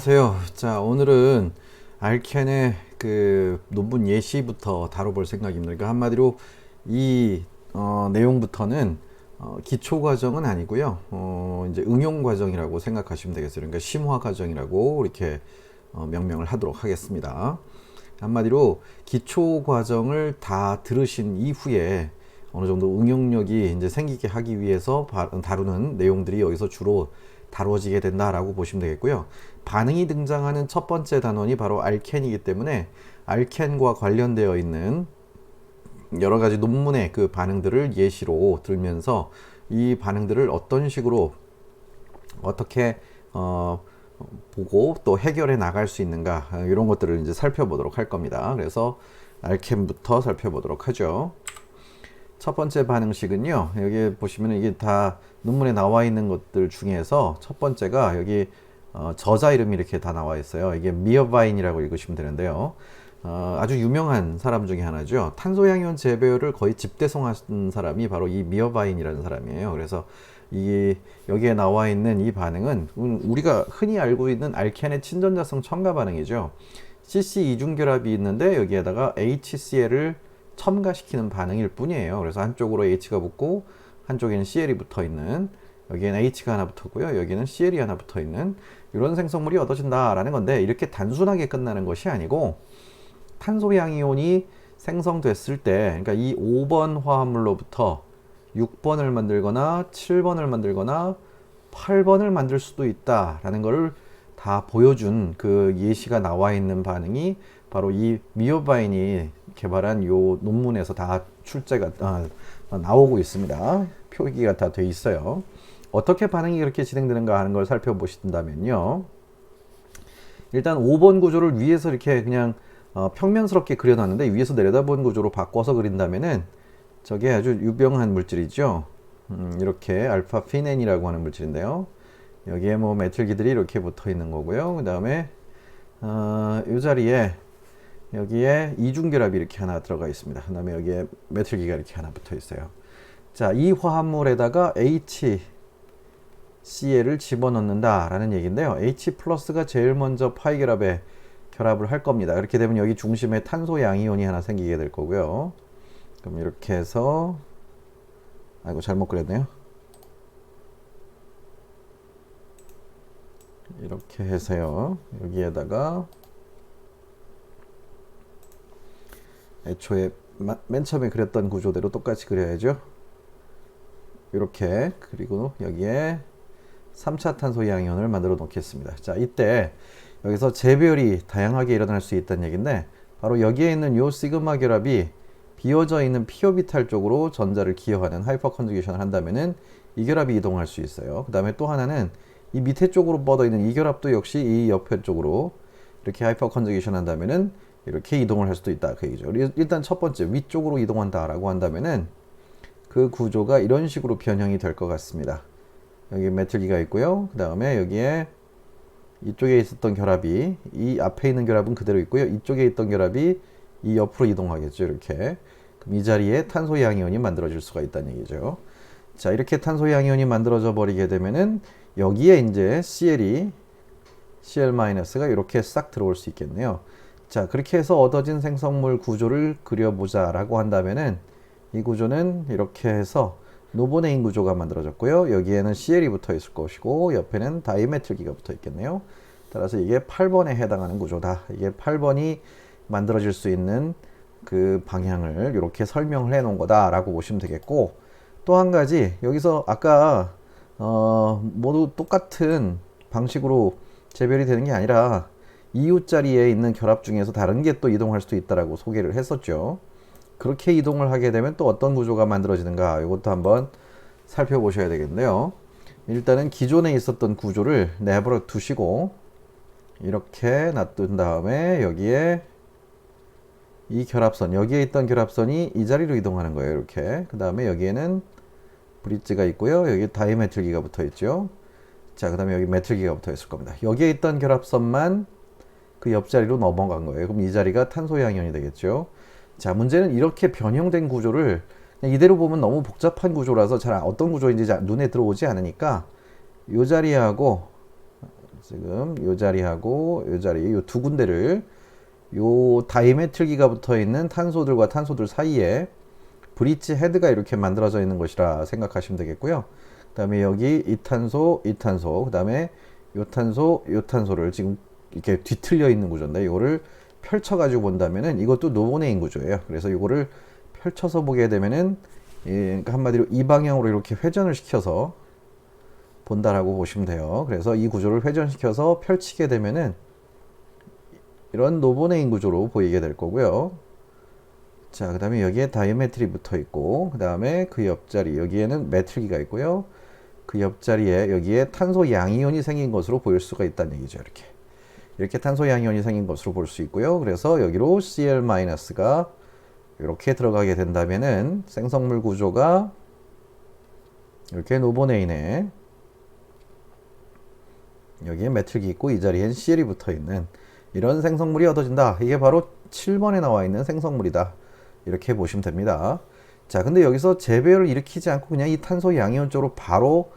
안녕하세요. 자, 오늘은 알켄의 그 논문 예시부터 다뤄볼 생각입니다. 그러니까 한마디로 이 내용부터는 기초 과정은 아니고요. 이제 응용 과정이라고 생각하시면 되겠어요. 그러니까 심화 과정이라고 이렇게 명명을 하도록 하겠습니다. 한마디로 기초 과정을 다 들으신 이후에 어느 정도 응용력이 이제 생기게 하기 위해서 다루는 내용들이 여기서 주로 다뤄지게 된다라고 보시면 되겠고요. 반응이 등장하는 첫 번째 단원이 바로 알켄이기 때문에 알켄과 관련되어 있는 여러 가지 논문의 그 반응들을 예시로 들면서 이 반응들을 어떤 식으로 어떻게 보고 또 해결해 나갈 수 있는가, 이런 것들을 이제 살펴보도록 할 겁니다. 그래서 알켄부터 살펴보도록 하죠. 첫 번째 반응식은요, 여기 보시면 이게 다 논문에 나와 있는 것들 중에서 첫 번째가 여기 저자 이름이 이렇게 다 나와 있어요. 이게 미어바인이라고 읽으시면 되는데요. 아주 유명한 사람 중에 하나죠. 탄소양이온 재배율을 거의 집대성한 사람이 바로 이 미어바인이라는 사람이에요. 그래서 여기에 나와 있는 이 반응은 우리가 흔히 알고 있는 알켄의 친전자성 첨가 반응이죠. CC 이중결합이 있는데 여기에다가 HCl을 첨가시키는 반응일 뿐이에요. 그래서 한쪽으로 H가 붙고 한쪽에는 CL이 붙어 있는, 여기에는 H가 하나 붙었고요, 여기는 CL이 하나 붙어 있는 이런 생성물이 얻어진다라는 건데, 이렇게 단순하게 끝나는 것이 아니고 탄소양이온이 생성됐을 때, 그러니까 이 5번 화합물로부터 6번을 만들거나 7번을 만들거나 8번을 만들 수도 있다라는 것을 다 보여준 그 예시가 나와 있는 반응이 바로 이 미어바인이 개발한 요 논문에서 다 출제가 나오고 있습니다. 표기가 다 돼 있어요. 어떻게 반응이 그렇게 진행되는가 하는 걸 살펴보신다면요, 일단 5번 구조를 위에서 이렇게 그냥 평면스럽게 그려놨는데 위에서 내려다본 구조로 바꿔서 그린다면은 저게 아주 유병한 물질이죠. 이렇게 알파 피넨이라고 하는 물질인데요. 여기에 뭐 메틸기들이 이렇게 붙어 있는 거고요. 그 다음에 이 자리에 여기에 이중결합이 이렇게 하나 들어가 있습니다. 그 다음에 여기에 메틸기가 이렇게 하나 붙어 있어요. 자, 이 화합물에다가 HCl을 집어넣는다 라는 얘기인데요. H 플러스가 제일 먼저 파이 결합에 결합을 할 겁니다. 이렇게 되면 여기 중심에 탄소 양이온이 하나 생기게 될 거고요. 그럼 이렇게 해서, 아이고 잘못 그렸네요. 이렇게 해서요, 여기에다가 애초에 맨 처음에 그렸던 구조대로 똑같이 그려야죠. 이렇게, 그리고 여기에 3차 탄소 양이온을 만들어 놓겠습니다. 자, 이때 여기서 재배열이 다양하게 일어날 수 있다는 얘기인데, 바로 여기에 있는 요 시그마 결합이 비어져 있는 피오비탈 쪽으로 전자를 기여하는 하이퍼 컨주게이션을 한다면은 이 결합이 이동할 수 있어요. 그 다음에 또 하나는 이 밑에 쪽으로 뻗어 있는 이 결합도 역시 이 옆에 쪽으로 이렇게 하이퍼 컨주게이션 한다면은 이렇게 이동을 할 수도 있다, 그 얘기죠. 일단 첫 번째, 위쪽으로 이동한다 라고 한다면은 그 구조가 이런 식으로 변형이 될 것 같습니다. 여기 메틸기가 있고요. 그 다음에 여기에 이쪽에 있었던 결합이, 이 앞에 있는 결합은 그대로 있고요. 이쪽에 있던 결합이 이 옆으로 이동하겠죠. 이렇게. 그럼 이 자리에 탄소 양이온이 만들어질 수가 있다는 얘기죠. 자, 이렇게 탄소 양이온이 만들어져 버리게 되면은 여기에 이제 CL-가 이렇게 싹 들어올 수 있겠네요. 자, 그렇게 해서 얻어진 생성물 구조를 그려보자 라고 한다면은 이 구조는 이렇게 해서 노보네인 구조가 만들어졌고요. 여기에는 CL이 붙어 있을 것이고 옆에는 다이메틸기가 붙어 있겠네요. 따라서 이게 8번에 해당하는 구조다. 이게 8번이 만들어질 수 있는 그 방향을 이렇게 설명을 해 놓은 거다 라고 보시면 되겠고, 또 한 가지, 여기서 아까 모두 똑같은 방식으로 재별이 되는 게 아니라 이웃 자리에 있는 결합 중에서 다른 게 또 이동할 수도 있다라고 소개를 했었죠. 그렇게 이동을 하게 되면 또 어떤 구조가 만들어지는가, 이것도 한번 살펴보셔야 되겠는데요. 일단은 기존에 있었던 구조를 내버려 두시고 이렇게 놔둔 다음에 여기에 이 결합선, 여기에 있던 결합선이 이 자리로 이동하는 거예요. 이렇게. 그 다음에 여기에는 브릿지가 있고요. 여기 다이메틸기가 붙어 있죠. 자, 그 다음에 여기 메틸기가 붙어 있을 겁니다. 여기에 있던 결합선만 그 옆자리로 넘어간 거예요. 그럼 이 자리가 탄소 양이온이 되겠죠. 자, 문제는 이렇게 변형된 구조를 그냥 이대로 보면 너무 복잡한 구조라서 잘 어떤 구조인지 눈에 들어오지 않으니까 이 자리하고 지금 요 자리하고 요 자리 요 두 군데를 요 다이메틸기가 붙어 있는 탄소들과 탄소들 사이에 브릿지 헤드가 이렇게 만들어져 있는 것이라 생각하시면 되겠고요. 그 다음에 여기 이 탄소, 그 다음에 요 탄소, 요 탄소를 지금 이렇게 뒤틀려 있는 구조인데 이거를 펼쳐가지고 본다면은 이것도 노본해인 구조예요. 그래서 이거를 펼쳐서 보게 되면은 그러니까 한마디로 이 방향으로 이렇게 회전을 시켜서 본다라고 보시면 돼요. 그래서 이 구조를 회전시켜서 펼치게 되면은 이런 노본해인 구조로 보이게 될 거고요. 자, 그 다음에 여기에 다이메틀이 붙어 있고, 그 다음에 그 옆자리, 여기에는 메틀기가 있고요. 그 옆자리에 여기에 탄소 양이온이 생긴 것으로 보일 수가 있다는 얘기죠. 이렇게 탄소 양이온이 생긴 것으로 볼 수 있고요. 그래서 여기로 Cl-가 이렇게 들어가게 된다면은 생성물 구조가 이렇게 노본해인에 여기에 메틀기 있고 이 자리엔 Cl이 붙어 있는 이런 생성물이 얻어진다. 이게 바로 7번에 나와 있는 생성물이다. 이렇게 보시면 됩니다. 자, 근데 여기서 재배열을 일으키지 않고 그냥 이 탄소 양이온 쪽으로 바로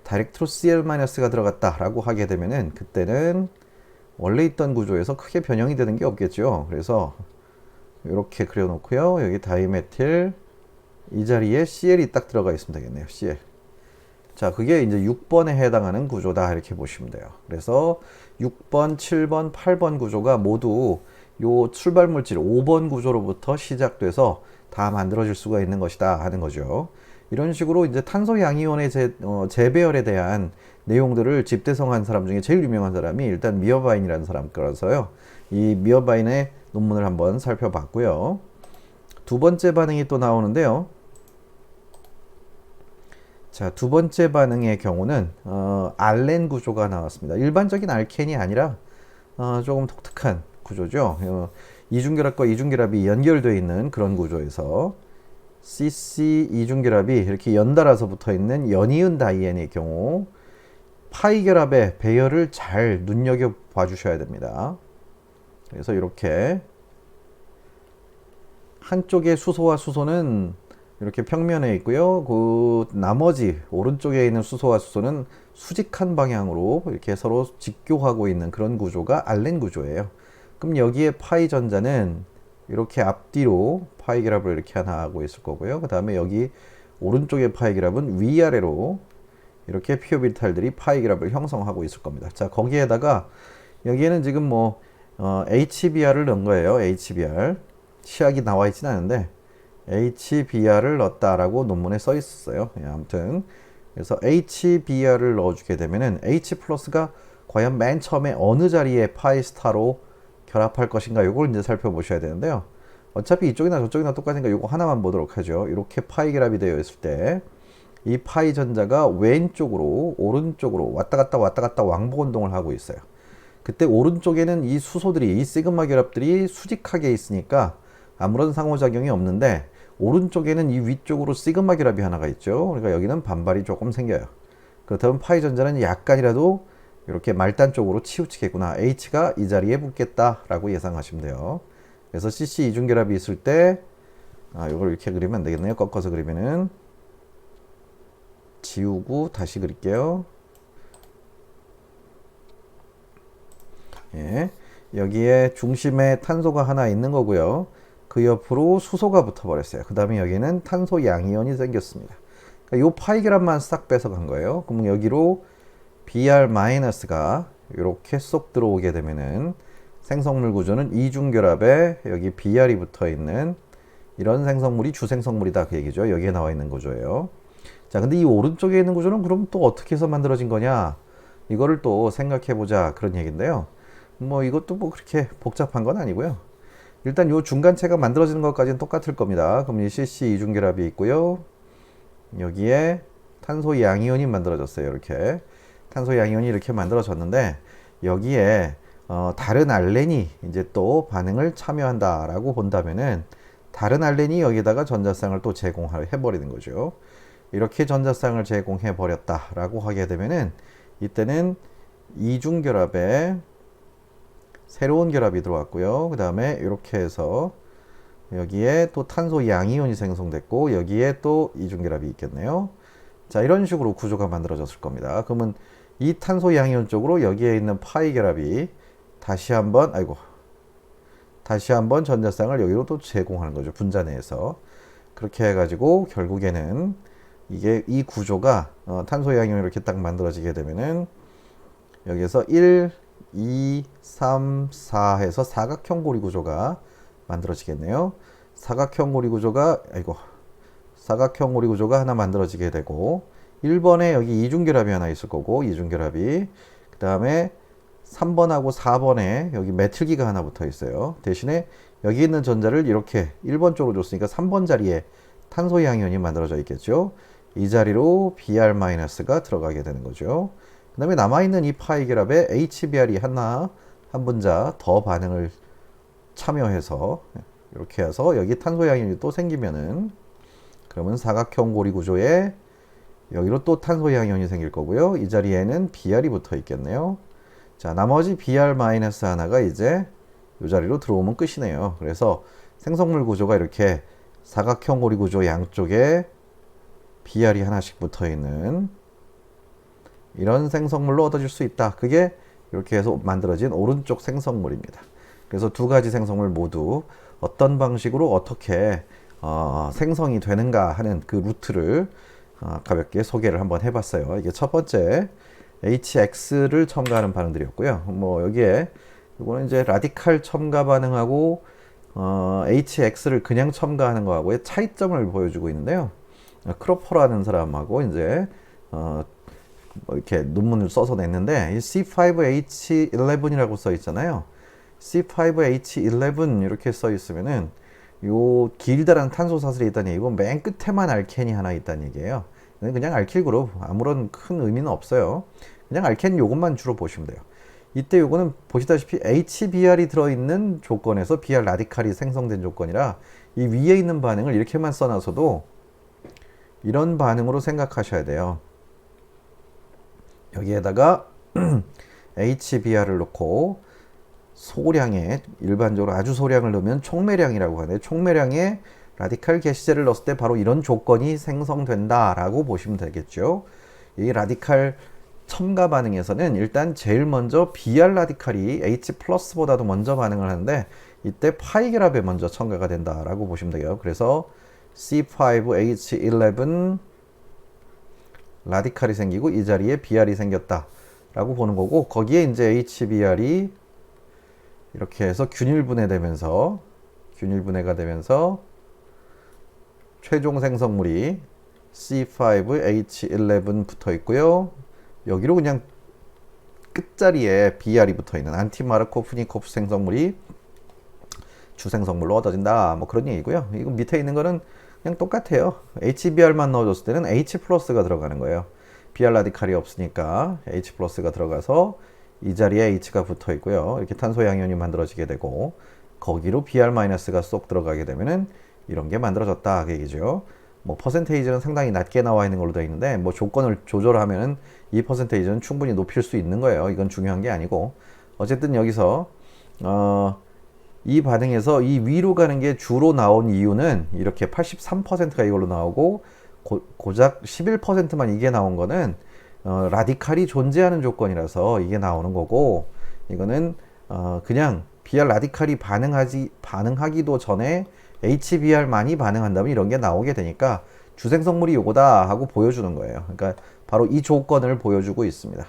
다이렉트로 Cl-가 들어갔다라고 하게 되면은 그때는 원래 있던 구조에서 크게 변형이 되는 게 없겠죠. 그래서 이렇게 그려놓고요. 여기 다이메틸 이 자리에 Cl이 딱 들어가 있으면 되겠네요. Cl. 자, 그게 이제 6번에 해당하는 구조다. 이렇게 보시면 돼요. 그래서 6번, 7번, 8번 구조가 모두 요 출발 물질 5번 구조로부터 시작돼서 다 만들어질 수가 있는 것이다 하는 거죠. 이런 식으로 이제 탄소 양이온의 재배열에 대한 내용들을 집대성한 사람 중에 제일 유명한 사람이 일단 미어바인이라는 사람 거라서요. 이 미어바인의 논문을 한번 살펴봤고요. 두 번째 반응이 또 나오는데요. 자, 두 번째 반응의 경우는 알렌 구조가 나왔습니다. 일반적인 알켄이 아니라 조금 독특한 구조죠. 이중결합과 이중결합이 연결되어 있는 그런 구조에서 CC 이중결합이 이렇게 연달아서 붙어 있는 연이은 다이엔의 경우 파이 결합의 배열을 잘 눈여겨 봐 주셔야 됩니다. 그래서 이렇게 한쪽의 수소와 수소는 이렇게 평면에 있고요. 그 나머지 오른쪽에 있는 수소와 수소는 수직한 방향으로 이렇게 서로 직교하고 있는 그런 구조가 알렌 구조예요. 그럼 여기에 파이 전자는 이렇게 앞뒤로 파이 결합을 이렇게 하나 하고 있을 거고요. 그 다음에 여기 오른쪽의 파이 결합은 위아래로 이렇게 피오비탈들이 파이 결합을 형성하고 있을 겁니다. 자, 거기에다가 여기에는 지금 뭐 HBr을 넣은 거예요. HBr 치약이 나와 있진 않은데 HBr을 넣었다라고 논문에 써 있었어요. 예, 아무튼 그래서 HBr을 넣어주게 되면은 H 플러스가 과연 맨 처음에 어느 자리에 파이 스타로 결합할 것인가 이걸 이제 살펴보셔야 되는데요. 어차피 이쪽이나 저쪽이나 똑같으니까 이거 하나만 보도록 하죠. 이렇게 파이 결합이 되어 있을 때 이 파이 전자가 왼쪽으로 오른쪽으로 왔다 갔다 왕복 운동을 하고 있어요. 그때 오른쪽에는 이 수소들이 이 시그마 결합들이 수직하게 있으니까 아무런 상호작용이 없는데 오른쪽에는 이 위쪽으로 시그마 결합이 하나가 있죠. 그러니까 여기는 반발이 조금 생겨요. 그렇다면 파이 전자는 약간이라도 이렇게 말단 쪽으로 치우치겠구나. H가 이 자리에 붙겠다라고 예상하시면 돼요. 그래서 CC 이중결합이 있을 때 이걸 이렇게 그리면 안 되겠네요. 꺾어서 그리면은 지우고 다시 그릴게요. 예, 여기에 중심에 탄소가 하나 있는 거고요. 그 옆으로 수소가 붙어버렸어요. 그 다음에 여기는 탄소 양이온이 생겼습니다. 그러니까 요 파이 결합만 싹 뺏어간 거예요. 그러면 여기로 Br-가 이렇게 쏙 들어오게 되면은 생성물 구조는 이중결합에 여기 Br이 붙어 있는 이런 생성물이 주생성물이다 그 얘기죠. 여기에 나와 있는 구조예요. 자, 근데 이 오른쪽에 있는 구조는 그럼 또 어떻게 해서 만들어진 거냐? 이거를 또 생각해 보자 그런 얘기인데요. 뭐 이것도 뭐 그렇게 복잡한 건 아니고요. 일단 요 중간체가 만들어지는 것까지는 똑같을 겁니다. 그럼 이 CC 이중결합이 있고요. 여기에 탄소 양이온이 만들어졌어요. 이렇게 탄소 양이온이 이렇게 만들어졌는데 여기에 다른 알렌이 이제 또 반응을 참여한다라고 본다면은 다른 알렌이 여기다가 전자쌍을 또 제공해 버리는 거죠. 이렇게 전자쌍을 제공해 버렸다라고 하게 되면은 이때는 이중결합에 새로운 결합이 들어왔고요. 그 다음에 이렇게 해서 여기에 또 탄소 양이온이 생성됐고 여기에 또 이중결합이 있겠네요. 자, 이런 식으로 구조가 만들어졌을 겁니다. 그러면 이 탄소 양이온 쪽으로 여기에 있는 파이 결합이 다시 한번 전자쌍을 여기로 또 제공하는 거죠. 분자 내에서. 그렇게 해가지고 결국에는 이게 이 구조가 탄소 양이온이 이렇게 딱 만들어지게 되면은 여기에서 1, 2, 3, 4 해서 사각형 고리 구조가 만들어지겠네요. 사각형 고리 구조가 하나 만들어지게 되고 1번에 여기 이중결합이 하나 있을 거고 이중결합이 그 다음에 3번하고 4번에 여기 메틸기가 하나 붙어 있어요. 대신에 여기 있는 전자를 이렇게 1번 쪽으로 줬으니까 3번 자리에 탄소 양이온이 만들어져 있겠죠. 이 자리로 Br-가 들어가게 되는 거죠. 그 다음에 남아있는 이 파이 결합에 HBr이 한 분자 더 반응을 참여해서 이렇게 해서 여기 탄소 양이온이 또 생기면은 그러면 사각형 고리 구조에 여기로 또 탄소 양이온이 생길 거고요. 이 자리에는 Br이 붙어 있겠네요. 자, 나머지 Br-하나가 이제 이 자리로 들어오면 끝이네요. 그래서 생성물 구조가 이렇게 사각형 고리 구조 양쪽에 Br이 하나씩 붙어 있는 이런 생성물로 얻어질 수 있다. 그게 이렇게 해서 만들어진 오른쪽 생성물입니다. 그래서 두 가지 생성물 모두 어떤 방식으로 어떻게 생성이 되는가 하는 그 루트를 가볍게 소개를 한번 해봤어요. 이게 첫 번째 HX를 첨가하는 반응들이었고요. 뭐 여기에 이거는 이제 라디칼 첨가 반응하고 HX를 그냥 첨가하는 거하고의 차이점을 보여주고 있는데요. 크로퍼라는 사람하고 이제 뭐 이렇게 논문을 써서 냈는데 이 C5H11이라고 써 있잖아요. C5H11 이렇게 써 있으면은 요 길다란 탄소 사슬이 있다는 얘기고 맨 끝에만 알켄이 하나 있다는 얘기예요. 그냥 알킬 그룹 아무런 큰 의미는 없어요. 그냥 알켄 요것만 주로 보시면 돼요. 이때 요거는 보시다시피 HBr이 들어있는 조건에서 Br 라디칼이 생성된 조건이라 이 위에 있는 반응을 이렇게만 써놔서도 이런 반응으로 생각하셔야 돼요. 여기에다가 HBr을 넣고 소량의 일반적으로 아주 소량을 넣으면 촉매량이라고 하는데 촉매량의 라디칼 게시제를 넣었을 때 바로 이런 조건이 생성된다라고 보시면 되겠죠. 이 라디칼 첨가 반응에서는 일단 제일 먼저 Br 라디칼이 H 플러스보다도 먼저 반응을 하는데 이때 파이 결합에 먼저 첨가가 된다라고 보시면 돼요. 그래서 C5H11 라디칼이 생기고 이 자리에 Br이 생겼다라고 보는 거고 거기에 이제 HBr이 이렇게 해서 균일분해가 되면서 최종 생성물이 C5H11 붙어 있고요. 여기로 그냥 끝자리에 Br이 붙어 있는 안티마르코프니코프 생성물이 주생성물로 얻어진다. 뭐 그런 얘기고요. 이거 밑에 있는 거는 그냥 똑같아요. HBr만 넣어줬을 때는 H 플러스가 들어가는 거예요. Br 라디칼이 없으니까 H 플러스가 들어가서 이 자리에 H가 붙어 있고요. 이렇게 탄소 양이온이 만들어지게 되고 거기로 Br 마이너스가 쏙 들어가게 되면은 이런 게 만들어졌다 그 얘기죠. 뭐 퍼센테이지는 상당히 낮게 나와 있는 걸로 되어 있는데 뭐 조건을 조절하면은 이 퍼센테이지는 충분히 높일 수 있는 거예요. 이건 중요한 게 아니고 어쨌든 여기서 이 반응에서 이 위로 가는 게 주로 나온 이유는 이렇게 83%가 이걸로 나오고 고작 11%만 이게 나온 거는 라디칼이 존재하는 조건이라서 이게 나오는 거고 이거는 그냥 Br 라디칼이 반응하기도 전에 HBr만이 반응한다면 이런 게 나오게 되니까 주생성물이 요거다 하고 보여주는 거예요. 그러니까 바로 이 조건을 보여주고 있습니다.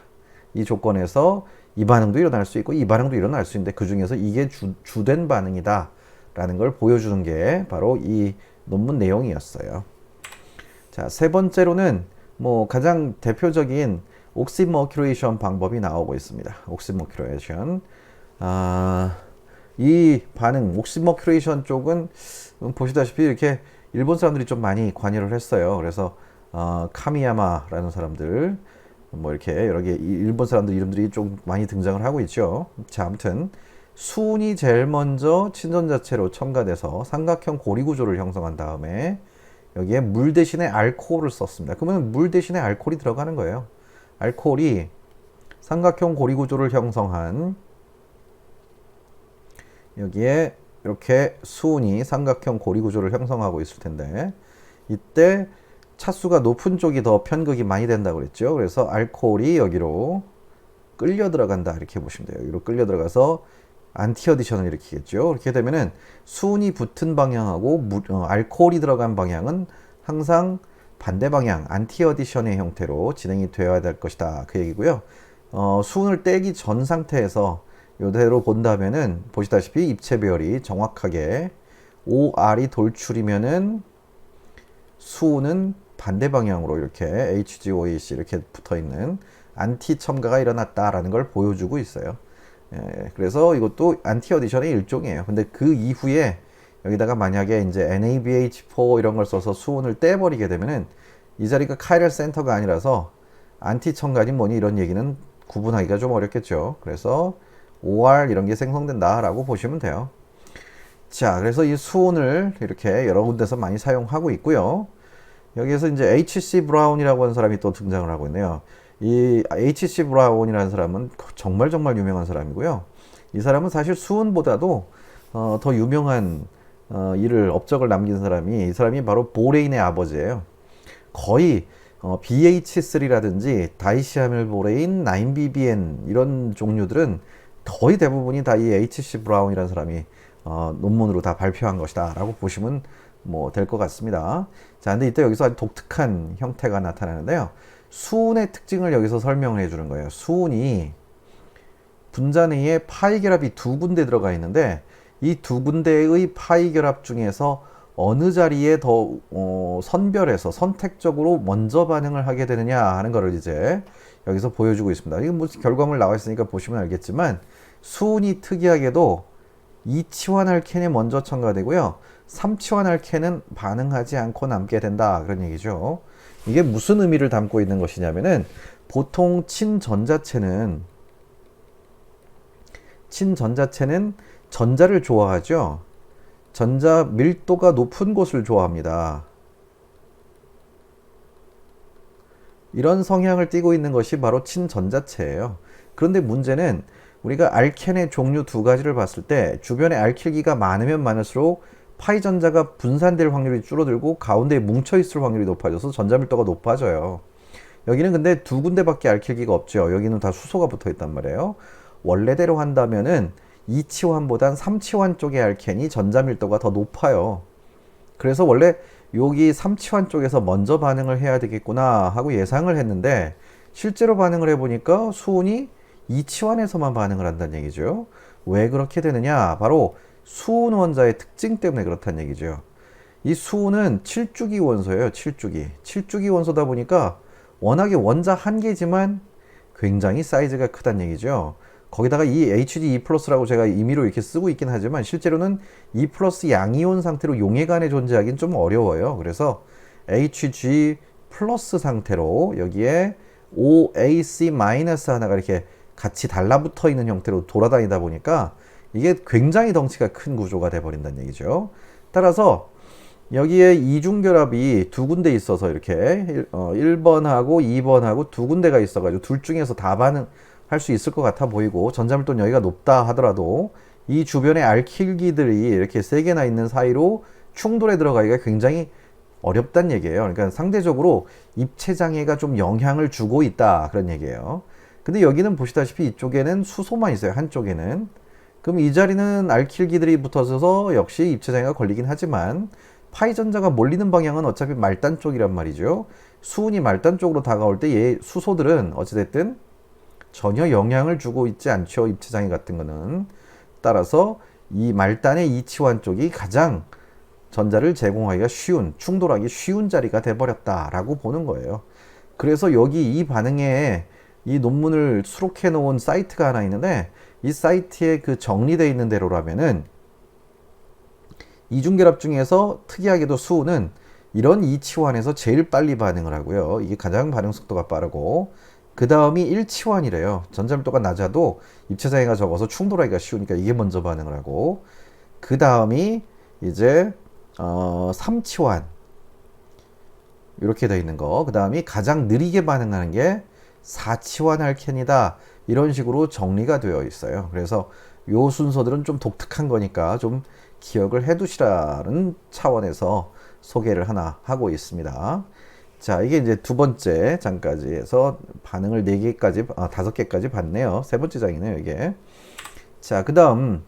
이 조건에서 이 반응도 일어날 수 있고 이 반응도 일어날 수 있는데 그 중에서 이게 주된 반응이다 라는 걸 보여주는 게 바로 이 논문 내용이었어요. 자, 세 번째로는 뭐 가장 대표적인 옥시머큐레이션 방법이 나오고 있습니다. 옥시머큐레이션. 이 반응 옥시머큐레이션 쪽은 보시다시피 이렇게 일본 사람들이 좀 많이 관여를 했어요. 그래서 카미야마라는 사람들 뭐 이렇게 여러 개 일본 사람들 이름들이 좀 많이 등장을 하고 있죠. 자, 아무튼 수은이 제일 먼저 친전자체로 첨가돼서 삼각형 고리 구조를 형성한 다음에 여기에 물 대신에 알코올을 썼습니다. 그러면 물 대신에 알코올이 들어가는 거예요. 알코올이 삼각형 고리 구조를 형성한 여기에 이렇게 수은이 삼각형 고리 구조를 형성하고 있을 텐데 이때 차수가 높은 쪽이 더 편극이 많이 된다고 그랬죠. 그래서 알코올이 여기로 끌려 들어간다 이렇게 보시면 돼요. 여기로 끌려 들어가서 안티어디션을 일으키겠죠. 이렇게 되면은 수은이 붙은 방향하고 알코올이 들어간 방향은 항상 반대 방향 안티어디션의 형태로 진행이 되어야 될 것이다 그 얘기고요. 수은을 떼기 전 상태에서 이대로 본다면은 보시다시피 입체 배열이 정확하게 OR이 돌출이면은 수은은 반대 방향으로 이렇게 HGOAC 이렇게 붙어 있는 안티 첨가가 일어났다라는 걸 보여주고 있어요. 예, 그래서 이것도 안티 어디션의 일종이에요. 근데 그 이후에 여기다가 만약에 이제 NABH4 이런 걸 써서 수온을 떼버리게 되면은 이 자리가 카이럴 센터가 아니라서 안티 첨가니 뭐니 이런 얘기는 구분하기가 좀 어렵겠죠. 그래서 OR 이런 게 생성된다라고 보시면 돼요. 자, 그래서 이 수온을 이렇게 여러 군데서 많이 사용하고 있고요. 여기에서 이제 H.C. 브라운이라고 하는 사람이 또 등장을 하고 있네요. 이 H.C. 브라운이라는 사람은 정말 유명한 사람이고요. 이 사람은 사실 수은보다도 더 유명한 업적을 남긴 사람이 이 사람이 바로 보레인의 아버지예요. 거의 BH3라든지 다이시아밀보레인, 9BBN 이런 종류들은 거의 대부분이 다 이 H.C. 브라운이라는 사람이 논문으로 다 발표한 것이다 라고 보시면 뭐 될 것 같습니다. 자, 근데 이때 여기서 아주 독특한 형태가 나타나는데요. 수은의 특징을 여기서 설명을 해주는 거예요. 수은이 분자 내에 파이 결합이 두 군데 들어가 있는데 이 두 군데의 파이 결합 중에서 어느 자리에 더 선별해서 선택적으로 먼저 반응을 하게 되느냐 하는 거를 이제 여기서 보여주고 있습니다. 이건 뭐 결과물 나와 있으니까 보시면 알겠지만 수은이 특이하게도 2치환 알켄에 먼저 첨가되고요. 3치환 알켄은 반응하지 않고 남게 된다 그런 얘기죠. 이게 무슨 의미를 담고 있는 것이냐면은 보통 친전자체는 전자를 좋아하죠. 전자 밀도가 높은 곳을 좋아합니다. 이런 성향을 띠고 있는 것이 바로 친전자체예요. 그런데 문제는 우리가 알켄의 종류 두 가지를 봤을 때 주변에 알킬기가 많으면 많을수록 파이 전자가 분산될 확률이 줄어들고 가운데에 뭉쳐 있을 확률이 높아져서 전자 밀도가 높아져요. 여기는 근데 두 군데밖에 알킬기가 없죠. 여기는 다 수소가 붙어 있단 말이에요. 원래대로 한다면은 2치환보단 3치환 쪽의 알켄이 전자 밀도가 더 높아요. 그래서 원래 여기 3치환 쪽에서 먼저 반응을 해야 되겠구나 하고 예상을 했는데 실제로 반응을 해보니까 수은이 2치환에서만 반응을 한다는 얘기죠. 왜 그렇게 되느냐? 바로 수은 원자의 특징 때문에 그렇다는 얘기죠. 이 수은은 7주기 원소예요. 7주기 원소다 보니까 워낙에 원자 한 개지만 굉장히 사이즈가 크다는 얘기죠. 거기다가 이 Hg2+라고 제가 임의로 이렇게 쓰고 있긴 하지만 실제로는 2+ 양이온 상태로 용해간에 존재하기는 좀 어려워요. 그래서 Hg+ 상태로 여기에 OAC- 하나가 이렇게 같이 달라붙어 있는 형태로 돌아다니다 보니까 이게 굉장히 덩치가 큰 구조가 돼버린다는 얘기죠. 따라서 여기에 이중결합이 두 군데 있어서 이렇게 1번하고 2번하고 두 군데가 있어가지고 둘 중에서 다 반응할 수 있을 것 같아 보이고 전자밀도는 여기가 높다 하더라도 이 주변에 알킬기들이 이렇게 세 개나 있는 사이로 충돌에 들어가기가 굉장히 어렵다는 얘기예요. 그러니까 상대적으로 입체장애가 좀 영향을 주고 있다 그런 얘기예요. 근데 여기는 보시다시피 이쪽에는 수소만 있어요. 한쪽에는. 그럼 이 자리는 알킬기들이 붙어서 역시 입체장애가 걸리긴 하지만 파이 전자가 몰리는 방향은 어차피 말단 쪽이란 말이죠. 수은이 말단 쪽으로 다가올 때 얘 수소들은 어찌됐든 전혀 영향을 주고 있지 않죠. 입체장애 같은 거는. 따라서 이 말단의 이치환 쪽이 가장 전자를 제공하기가 쉬운, 충돌하기 쉬운 자리가 돼버렸다라고 보는 거예요. 그래서 여기 이 반응에 이 논문을 수록해 놓은 사이트가 하나 있는데 이 사이트에 그 정리되어 있는 대로라면은 이중결합 중에서 특이하게도 수은은 이런 이치환에서 제일 빨리 반응을 하고요. 이게 가장 반응 속도가 빠르고 그 다음이 1치환이래요. 전자밀도가 낮아도 입체장애가 적어서 충돌하기가 쉬우니까 이게 먼저 반응을 하고 그 다음이 이제 3치환 이렇게 되어 있는 거. 그 다음이 가장 느리게 반응하는 게 4치환 알켄이다. 이런 식으로 정리가 되어 있어요. 그래서 요 순서들은 좀 독특한 거니까 좀 기억을 해 두시라는 차원에서 소개를 하나 하고 있습니다. 자, 이게 이제 두 번째 장까지 해서 반응을 4개까지, 5개까지 봤네요. 세 번째 장이네요, 이게. 자, 그 다음,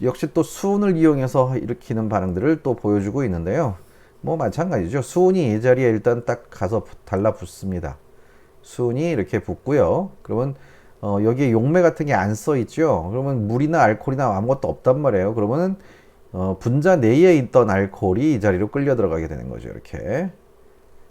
역시 또 수은을 이용해서 일으키는 반응들을 또 보여주고 있는데요. 뭐 마찬가지죠. 수은이 이 자리에 일단 딱 가서 달라붙습니다. 수은이 이렇게 붙고요. 그러면 여기에 용매 같은 게 안 써 있죠. 그러면 물이나 알코올이나 아무것도 없단 말이에요. 그러면 분자 내에 있던 알코올이 이 자리로 끌려 들어가게 되는 거죠. 이렇게.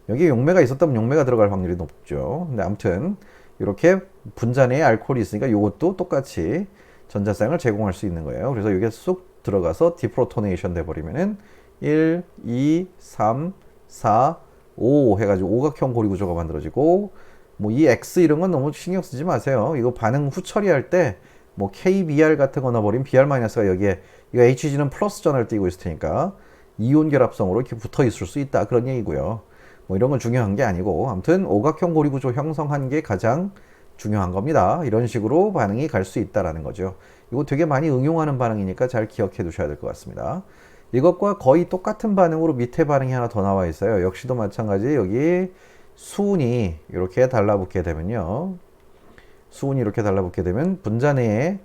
여기에 용매가 있었다면 용매가 들어갈 확률이 높죠. 근데 아무튼 이렇게 분자 내에 알코올이 있으니까 이것도 똑같이 전자쌍을 제공할 수 있는 거예요. 그래서 이게 쑥 들어가서 디프로토네이션 돼버리면은 1, 2, 3, 4, 5 해가지고 오각형 고리 구조가 만들어지고, 뭐 이 X 이런 건 너무 신경 쓰지 마세요. 이거 반응 후 처리할 때 뭐 KBr 같은 거 넣어버리면 Br-가 여기에, 이거 HG는 플러스 전을 띄고 있을 테니까 이온 결합성으로 이렇게 붙어 있을 수 있다, 그런 얘기고요. 뭐 이런 건 중요한 게 아니고, 아무튼 오각형 고리 구조 형성한 게 가장 중요한 겁니다. 이런 식으로 반응이 갈 수 있다라는 거죠. 이거 되게 많이 응용하는 반응이니까 잘 기억해 두셔야 될 것 같습니다. 이것과 거의 똑같은 반응으로 밑에 반응이 하나 더 나와 있어요. 역시도 마찬가지. 여기 수은이 이렇게 달라붙게 되면요. 수은이 이렇게 달라붙게 되면 분자 내에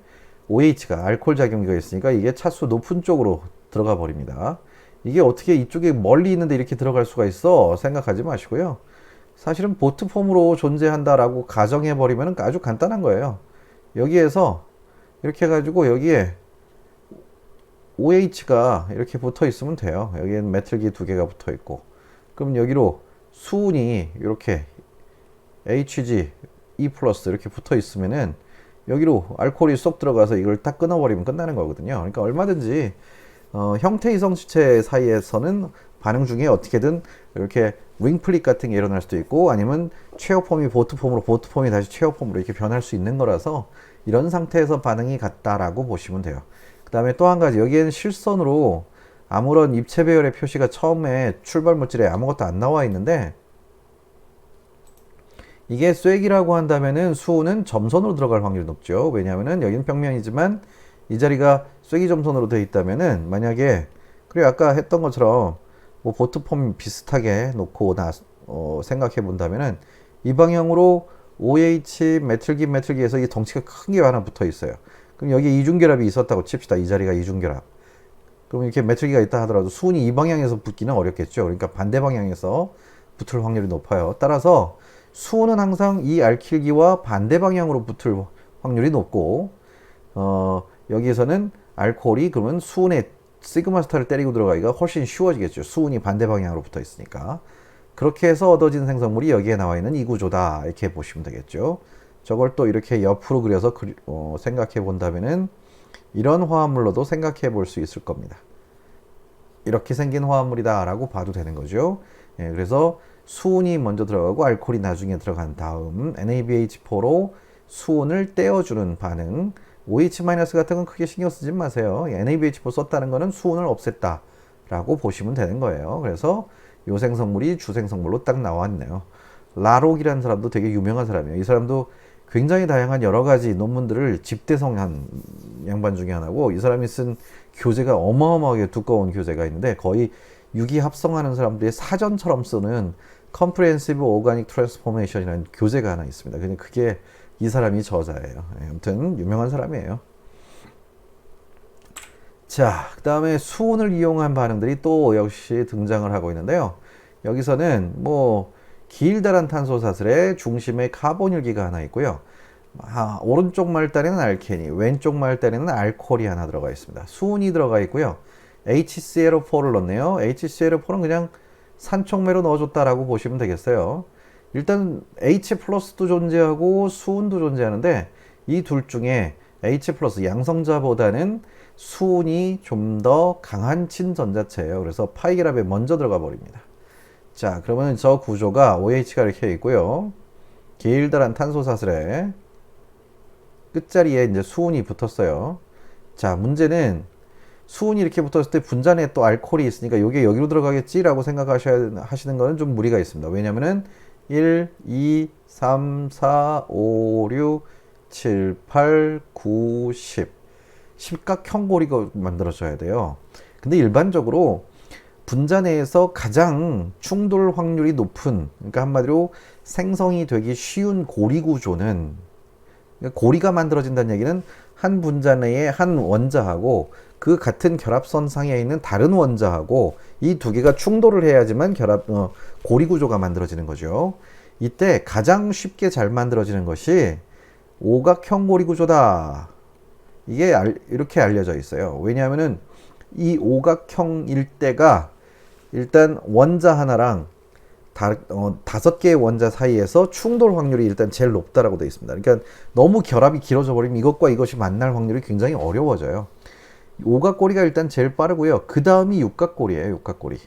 OH가 알코올 작용기가 있으니까 이게 차수 높은 쪽으로 들어가 버립니다. 이게 어떻게 이쪽에 멀리 있는데 이렇게 들어갈 수가 있어? 생각하지 마시고요. 사실은 보트 폼으로 존재한다라고 가정해 버리면 아주 간단한 거예요. 여기에서 이렇게 해가지고 여기에 OH가 이렇게 붙어 있으면 돼요. 여기에는 메틀기 2개가 붙어 있고, 그럼 여기로 수은이 이렇게 HG E 플러스 이렇게 붙어 있으면은 여기로 알코올이 쏙 들어가서 이걸 딱 끊어버리면 끝나는 거거든요. 그러니까 얼마든지 형태 이성 지체 사이에서는 반응 중에 어떻게든 이렇게 윙플릭 같은 게 일어날 수도 있고, 아니면 최어폼이 보트폼으로, 보트폼이 다시 최어폼으로 이렇게 변할 수 있는 거라서 이런 상태에서 반응이 같다라고 보시면 돼요. 그 다음에 또 한 가지, 여기에는 실선으로 아무런 입체 배열의 표시가 처음에 출발 물질에 아무것도 안 나와 있는데, 이게 쐐기라고 한다면은 수은은 점선으로 들어갈 확률이 높죠. 왜냐하면은 여기는 평면이지만 이 자리가 쐐기 점선으로 되어 있다면은, 만약에, 그리고 아까 했던 것처럼 뭐 보트폼 비슷하게 놓고 생각해 본다면은 이 방향으로 OH 메틀기에서 이 덩치가 큰 게 하나 붙어 있어요. 그럼 여기에 이중결합이 있었다고 칩시다. 이 자리가 이중결합. 그럼 이렇게 메틀기가 있다 하더라도 수은이 이 방향에서 붙기는 어렵겠죠. 그러니까 반대 방향에서 붙을 확률이 높아요. 따라서 수은은 항상 이 알킬기와 반대 방향으로 붙을 확률이 높고, 여기에서는 알코올이 그러면 수은의 시그마 스타를 때리고 들어가기가 훨씬 쉬워지겠죠. 수은이 반대 방향으로 붙어 있으니까. 그렇게 해서 얻어진 생성물이 여기에 나와 있는 이 구조다, 이렇게 보시면 되겠죠. 저걸 또 이렇게 옆으로 그려서 생각해 본다면은 이런 화합물로도 생각해 볼 수 있을 겁니다. 이렇게 생긴 화합물이다 라고 봐도 되는 거죠. 예, 그래서 수은이 먼저 들어가고 알코올이 나중에 들어간 다음 NaBH4로 수은을 떼어주는 반응. OH- 같은 건 크게 신경 쓰지 마세요. NaBH4 썼다는 거는 수은을 없앴다 라고 보시면 되는 거예요. 그래서 요 생성물이 주생성물로 딱 나왔네요. 라록이라는 사람도 되게 유명한 사람이에요. 이 사람도 굉장히 다양한 여러 가지 논문들을 집대성한 양반 중에 하나고, 이 사람이 쓴 교재가 어마어마하게 두꺼운 교재가 있는데 거의 유기 합성하는 사람들의 사전처럼 쓰는 Comprehensive Organic Transformation이라는 교재가 하나 있습니다. 근데 그게 이 사람이 저자예요. 아무튼 유명한 사람이에요. 자, 그 다음에 수은을 이용한 반응들이 또 역시 등장을 하고 있는데요. 여기서는 뭐 길다란 탄소 사슬의 중심에 카본일기가 하나 있고요. 오른쪽 말다리는 알케니, 왼쪽 말다리는 알코올이 하나 들어가 있습니다. 수은이 들어가 있고요. HCl4를 넣네요. HCl4는 그냥 산촉매로 넣어줬다라고 보시면 되겠어요. 일단 H 플러스도 존재하고 수은도 존재하는데, 이 둘 중에 H 플러스 양성자보다는 수은이 좀 더 강한 친전자체예요. 그래서 파이결합에 먼저 들어가 버립니다. 자, 그러면 저 구조가 OH가 이렇게 있고요. 길다란 탄소 사슬에 끝자리에 이제 수은이 붙었어요. 자, 문제는 수은이 이렇게 붙었을 때 분자 내에 또 알코올이 있으니까 이게 여기로 들어가겠지라고 하시는 거는 좀 무리가 있습니다. 왜냐면은 1, 2, 3, 4, 5, 6, 7, 8, 9, 10. 십각형 고리가 만들어져야 돼요. 근데 일반적으로 분자 내에서 가장 충돌 확률이 높은, 그러니까 한마디로 생성이 되기 쉬운 고리 구조는, 그러니까 고리가 만들어진다는 얘기는 한 분자 내에 한 원자하고 그 같은 결합선 상에 있는 다른 원자하고 이 두 개가 충돌을 해야지만 고리 구조가 만들어지는 거죠. 이때 가장 쉽게 잘 만들어지는 것이 오각형 고리 구조다. 이게 이렇게 알려져 있어요. 왜냐하면은 이 오각형일 때가 일단 원자 하나랑 5개의 원자 사이에서 충돌 확률이 일단 제일 높다라고 되어 있습니다. 그러니까 너무 결합이 길어져 버리면 이것과 이것이 만날 확률이 굉장히 어려워져요. 오각고리가 일단 제일 빠르고요. 그 다음이 육각고리예요. 육각고리.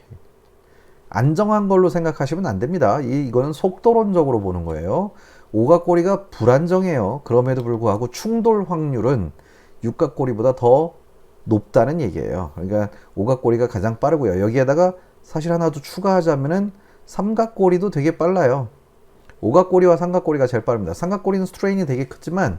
안정한 걸로 생각하시면 안 됩니다. 이거는 속도론적으로 보는 거예요. 오각고리가 불안정해요. 그럼에도 불구하고 충돌 확률은 육각고리보다 더 높다는 얘기예요. 그러니까 오각고리가 가장 빠르고요. 여기에다가 사실 하나 더 추가하자면은 삼각고리도 되게 빨라요. 오각고리와 삼각고리가 제일 빠릅니다. 삼각고리는 스트레인이 되게 크지만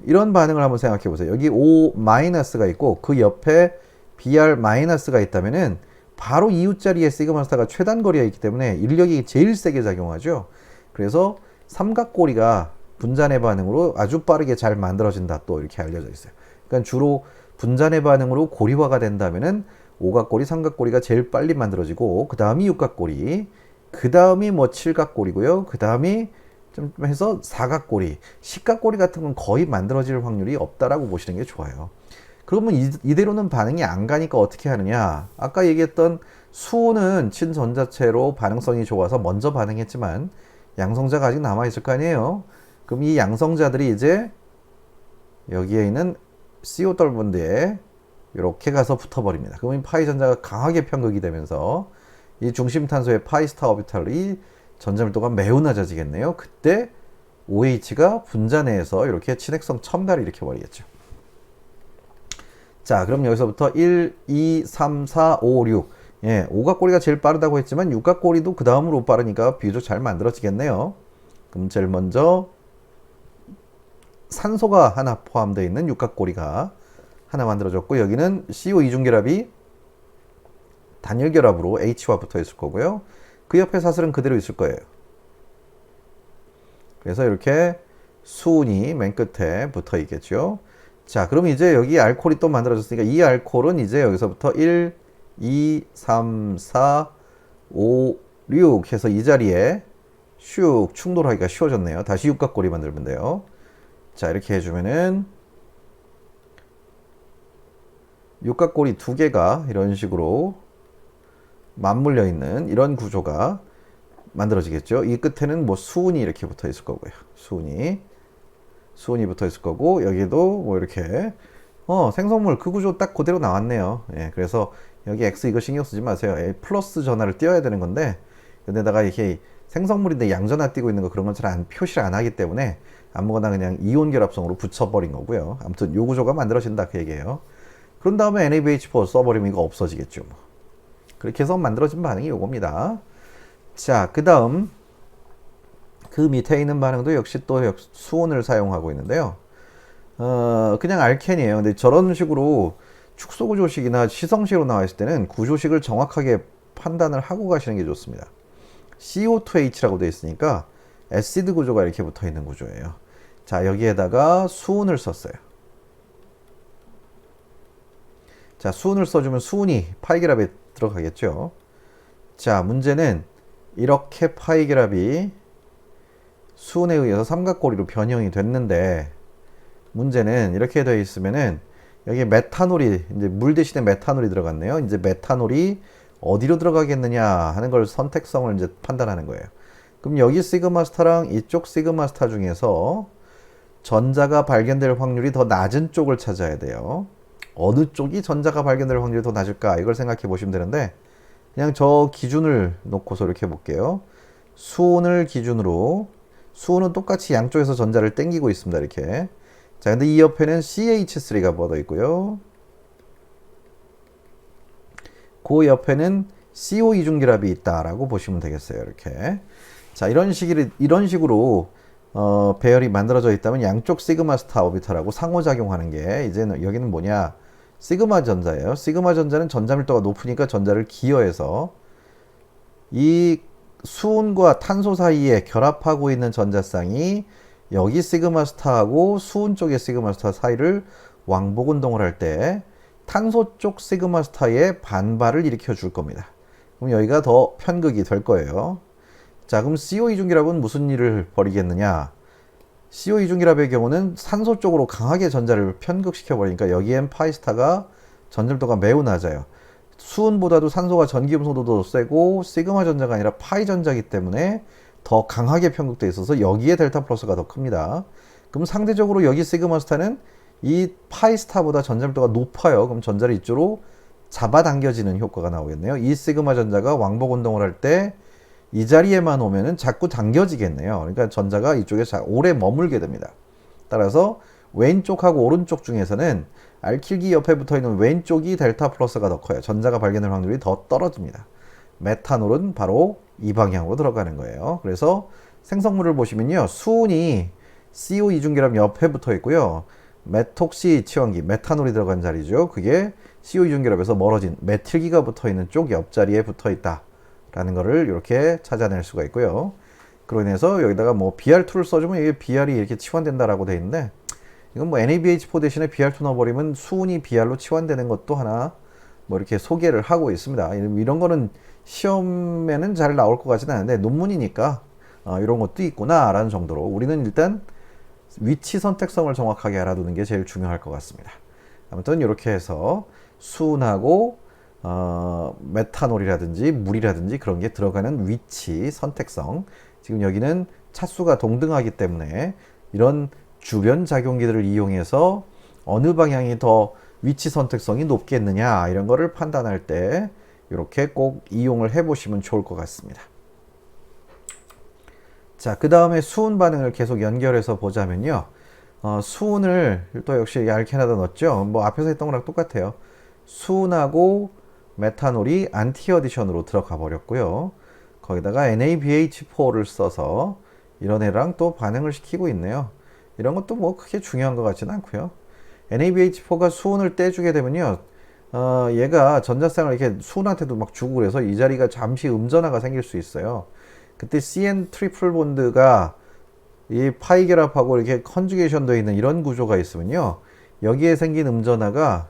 이런 반응을 한번 생각해 보세요. 여기 O-가 있고 그 옆에 Br-가 있다면은 바로 이웃자리에 시그마 스타가 최단 거리가 있기 때문에 인력이 제일 세게 작용하죠. 그래서 삼각고리가 분자내 반응으로 아주 빠르게 잘 만들어진다, 또 이렇게 알려져 있어요. 그러니까 주로 분자내 반응으로 고리화가 된다면은 오각고리, 삼각고리가 제일 빨리 만들어지고, 그 다음이 육각고리, 그 다음이 뭐 칠각고리고요. 그 다음이 좀 해서 사각고리, 십각고리 같은 건 거의 만들어질 확률이 없다라고 보시는 게 좋아요. 그러면 이대로는 반응이 안 가니까 어떻게 하느냐? 아까 얘기했던 수는 친전자체로 반응성이 좋아서 먼저 반응했지만 양성자가 아직 남아있을 거 아니에요. 그럼 이 양성자들이 이제 여기에 있는 CO 떨분대에 이렇게 가서 붙어버립니다. 그러면 파이 전자가 강하게 편극이 되면서 이 중심탄소의 파이 스타 오비탈이 전자밀도가 매우 낮아지겠네요. 그때 OH가 분자 내에서 이렇게 친핵성 첨가를 일으켜버리겠죠. 자, 그럼 여기서부터 1, 2, 3, 4, 5, 6. 예, 오각고리가 제일 빠르다고 했지만 육각고리도 그 다음으로 빠르니까 비교적 잘 만들어지겠네요. 그럼 제일 먼저 산소가 하나 포함되어 있는 육각고리가 하나 만들어졌고, 여기는 CO 이중결합이 단일결합으로 H와 붙어 있을 거고요. 그 옆에 사슬은 그대로 있을 거예요. 그래서 이렇게 수은이 맨 끝에 붙어 있겠죠. 자, 그럼 이제 여기 알코올이 또 만들어졌으니까 이 알코올은 이제 여기서부터 1, 2, 3, 4, 5, 6 해서 이 자리에 슉 충돌하기가 쉬워졌네요. 다시 육각고리 만들면 돼요. 자, 이렇게 해주면은 육각고리 두 개가 이런 식으로 맞물려 있는 이런 구조가 만들어지겠죠. 이 끝에는 뭐 수은이 이렇게 붙어 있을 거고요. 수은이 붙어 있을 거고, 여기도 뭐 이렇게 생성물 그 구조 딱 그대로 나왔네요. 예, 그래서 여기 X 이거 신경 쓰지 마세요. 플러스 전화를 띄워야 되는 건데, 근데다가 이렇게 생성물인데 양전화 띄고 있는 거 그런 건 잘 표시를 안 하기 때문에 아무거나 그냥 이온 결합성으로 붙여버린 거고요. 아무튼 요 구조가 만들어진다 그 얘기예요. 그런 다음에 NaBH4 써버리면 이거 없어지겠죠. 뭐. 그렇게 해서 만들어진 반응이 요겁니다. 자, 그 다음 그 밑에 있는 반응도 역시 또 수온을 사용하고 있는데요. 그냥 알켄이에요. 근데 저런 식으로 축소 구조식이나 시성식으로 나와 있을 때는 구조식을 정확하게 판단을 하고 가시는 게 좋습니다. CO2H라고 되어 있으니까 애시드 구조가 이렇게 붙어 있는 구조예요. 자, 여기에다가 수은을 썼어요. 자, 수은을 써주면 수은이 파이결합에 들어가겠죠. 자, 문제는 이렇게 파이결합이 수은에 의해서 삼각고리로 변형이 됐는데, 문제는 이렇게 되어 있으면은 여기 메탄올이, 이제 물 대신에 메탄올이 들어갔네요. 이제 메탄올이 어디로 들어가겠느냐 하는 걸 선택성을 이제 판단하는 거예요. 그럼 여기 시그마 스타랑 이쪽 시그마 스타 중에서 전자가 발견될 확률이 더 낮은 쪽을 찾아야 돼요. 어느 쪽이 전자가 발견될 확률이 더 낮을까, 이걸 생각해 보시면 되는데, 그냥 저 기준을 놓고서 이렇게 볼게요. 수온을 기준으로, 수온은 똑같이 양쪽에서 전자를 땡기고 있습니다. 이렇게. 자, 근데 이 옆에는 CH3가 뻗어 있고요. 그 옆에는 CO 이중결합이 있다라고 보시면 되겠어요. 이렇게. 자, 이런 식으로 배열이 만들어져 있다면 양쪽 시그마 스타 오비탈하고 상호작용하는 게, 이제는 여기는 뭐냐, 시그마 전자예요. 시그마 전자는 전자 밀도가 높으니까 전자를 기여해서 이 수은과 탄소 사이에 결합하고 있는 전자쌍이 여기 시그마 스타하고 수은 쪽의 시그마 스타 사이를 왕복 운동을 할 때 탄소 쪽 시그마 스타의 반발을 일으켜 줄 겁니다. 그럼 여기가 더 편극이 될 거예요. 자, 그럼 CO 이중결합은 무슨 일을 벌이겠느냐? CO 이중결합의 경우는 산소 쪽으로 강하게 전자를 편극시켜 버리니까 여기엔 파이스타가 전점도가 매우 낮아요. 수은보다도 산소가 전기음 소도도 세고 시그마 전자가 아니라 파이 전자이기 때문에 더 강하게 편극되어 있어서 여기에 델타 플러스가 더 큽니다. 그럼 상대적으로 여기 시그마 스타는 이 파이 스타보다 전자밀도가 높아요. 그럼 전자를 이쪽으로 잡아당겨지는 효과가 나오겠네요. 이 시그마 전자가 왕복 운동을 할 때 이 자리에만 오면은 자꾸 당겨지겠네요. 그러니까 전자가 이쪽에 오래 머물게 됩니다. 따라서 왼쪽하고 오른쪽 중에서는 알킬기 옆에 붙어 있는 왼쪽이 델타 플러스가 더 커요. 전자가 발견될 확률이 더 떨어집니다. 메탄올은 바로 이 방향으로 들어가는 거예요. 그래서 생성물을 보시면요. 수은이 CO 이중결합 옆에 붙어 있고요. 메톡시 치환기, 메탄올이 들어간 자리죠. 그게 CO 이중결합에서 멀어진 메틸기가 붙어 있는 쪽 옆자리에 붙어 있다. 라는 거를 이렇게 찾아낼 수가 있고요. 그로 인해서 여기다가 뭐 BR2를 써주면 이게 BR이 이렇게 치환된다라고 돼 있는데 이건 뭐 NaBH4 대신에 BR2 넣어버리면 수은이 BR로 치환되는 것도 하나 뭐 이렇게 소개를 하고 있습니다. 이런 거는 시험에는 잘 나올 것 같지는 않은데 논문이니까 이런 것도 있구나 라는 정도로 우리는 일단 위치 선택성을 정확하게 알아두는 게 제일 중요할 것 같습니다. 아무튼 이렇게 해서 수은하고 메탄올이라든지 물이라든지 그런 게 들어가는 위치 선택성, 지금 여기는 차수가 동등하기 때문에 이런 주변 작용기들을 이용해서 어느 방향이 더 위치 선택성이 높겠느냐 이런 거를 판단할 때 이렇게 꼭 이용을 해 보시면 좋을 것 같습니다. 자, 그 다음에 수은 반응을 계속 연결해서 보자면요. 수은을 또 역시 알케나다 넣었죠. 뭐 앞에서 했던 거랑 똑같아요. 수은하고 메탄올이 안티어디션으로 들어가 버렸고요. 거기다가 NaBH4를 써서 이런 애랑 또 반응을 시키고 있네요. 이런 것도 뭐 크게 중요한 것 같지는 않고요. NaBH4가 수은을 떼주게 되면요. 얘가 전자쌍을 이렇게 수은한테도 막 주고 그래서 이 자리가 잠시 음전화가 생길 수 있어요. 그때 CN 트리플 본드가 이 파이 결합하고 이렇게 컨주게이션 되어 있는 이런 구조가 있으면요. 여기에 생긴 음전화가